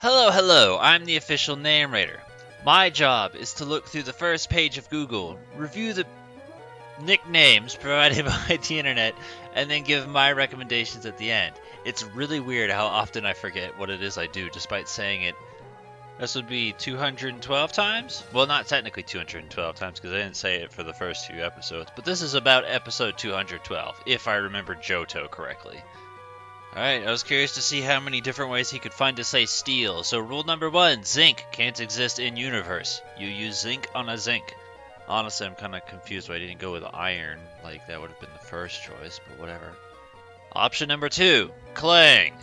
Hello, hello, I'm the official narrator. My job is to look through the first page of Google, review the nicknames provided by the internet, and then give my recommendations at the end. It's really weird how often I forget what it is I do despite saying it. This would be 212 times? Well, not technically 212 times because I didn't say it for the first few episodes, but this is about episode 212, if I remember Johto correctly. Alright, I was curious to see how many different ways he could find to say steel. So rule number 1, zinc can't exist in universe. You use zinc on a zinc. Honestly, I'm kind of confused why I didn't go with iron. Like, that would have been the first choice, but whatever. Option number 2, clang.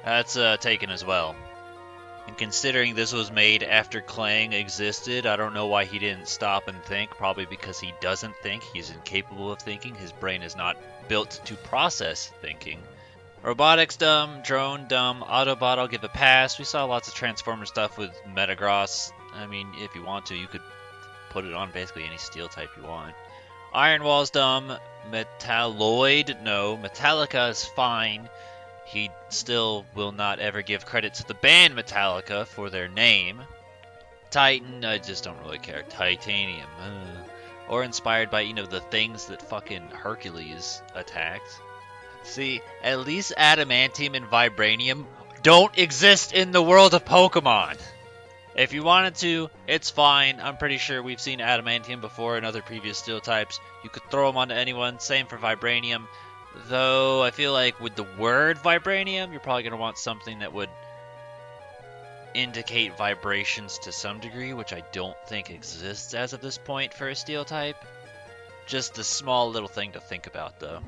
That's taken as well. And considering this was made after clang existed, I don't know why he didn't stop and think. Probably because he doesn't think. He's incapable of thinking. His brain is not built to process thinking. Robotics dumb, drone dumb, Autobot I'll give a pass. We saw lots of Transformer stuff with Metagross. I mean, if you want to, you could put it on basically any steel type you want. Iron Wall's dumb, Metalloid, no. Metallica is fine. He still will not ever give credit to the band Metallica for their name. Titan, I just don't really care. Titanium. Or inspired by, the things that fucking Hercules attacked. See, at least adamantium and vibranium don't exist in the world of Pokemon. If you wanted to, it's fine. I'm pretty sure we've seen adamantium before in other previous steel types. You could throw them onto anyone. Same for vibranium. Though, I feel like with the word vibranium, you're probably going to want something that would indicate vibrations to some degree, which I don't think exists as of this point for a steel type. Just a small little thing to think about, though.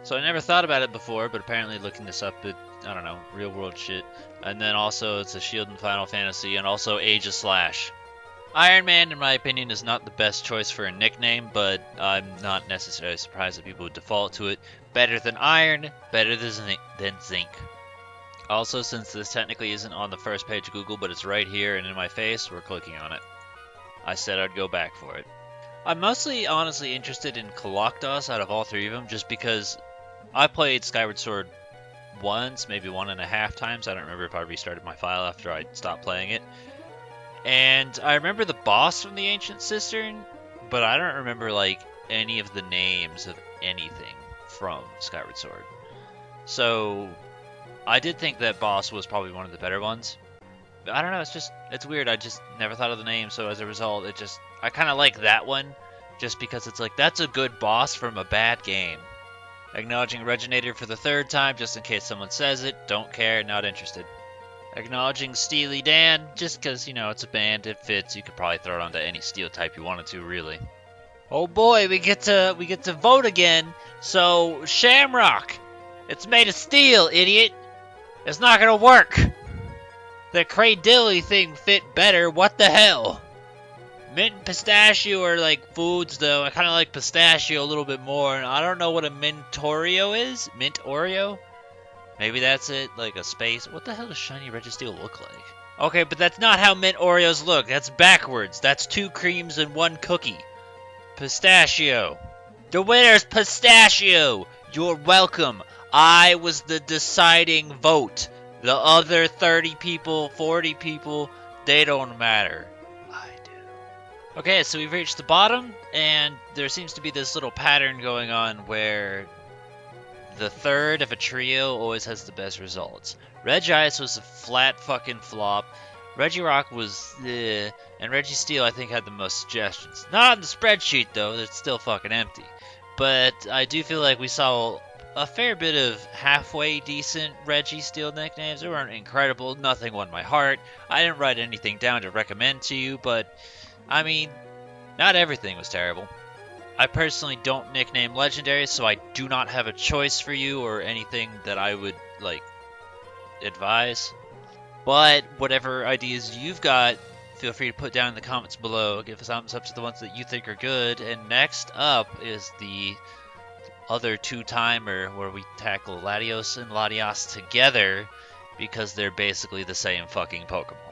So I never thought about it before, but apparently looking this up, I don't know, real world shit. And then also it's a shield in Final Fantasy, and also Age of Slash. Iron Man, in my opinion, is not the best choice for a nickname, but I'm not necessarily surprised that people would default to it. Better than iron, better than zinc. Also, since this technically isn't on the first page of Google, but it's right here and in my face, we're clicking on it. I said I'd go back for it. I'm mostly, honestly, interested in Colossus out of all three of them, just because I played Skyward Sword once, maybe 1.5 times. I don't remember if I restarted my file after I stopped playing it. And I remember the boss from the Ancient Cistern, but I don't remember, any of the names of anything from Skyward Sword. So, I did think that boss was probably one of the better ones. But I don't know, it's weird. I just never thought of the name, so as a result, I kind of like that one, just because it's that's a good boss from a bad game. Acknowledging Reginator for the 3rd time, just in case someone says it. Don't care, not interested. Acknowledging Steely Dan, just because, it's a band, it fits. You could probably throw it onto any steel type you wanted to, really. Oh boy, we get to vote again. So, Shamrock. It's made of steel, idiot. It's not gonna work. The Cradilly thing fit better, what the hell? Mint and pistachio are foods, though. I kind of like pistachio a little bit more. And I don't know what a mint Oreo is. Mint Oreo? Maybe that's it, a space. What the hell does shiny Registeel look like? Okay, but that's not how mint Oreos look. That's backwards. That's 2 creams and 1 cookie. Pistachio. The winner's pistachio. You're welcome. I was the deciding vote. The other 30 people, 40 people, they don't matter. Okay, so we've reached the bottom, and there seems to be this little pattern going on where the third of a trio always has the best results. Regice was a flat fucking flop, Regirock was and Registeel I think had the most suggestions. Not on the spreadsheet though, it's still fucking empty. But I do feel like we saw a fair bit of halfway decent Registeel nicknames. They weren't incredible, nothing won my heart. I didn't write anything down to recommend to you, but I mean, not everything was terrible. I personally don't nickname legendaries, so I do not have a choice for you or anything that I would, advise. But whatever ideas you've got, feel free to put down in the comments below. Give us thumbs up to the ones that you think are good. And next up is the other 2-timer where we tackle Latios and Latias together because they're basically the same fucking Pokemon.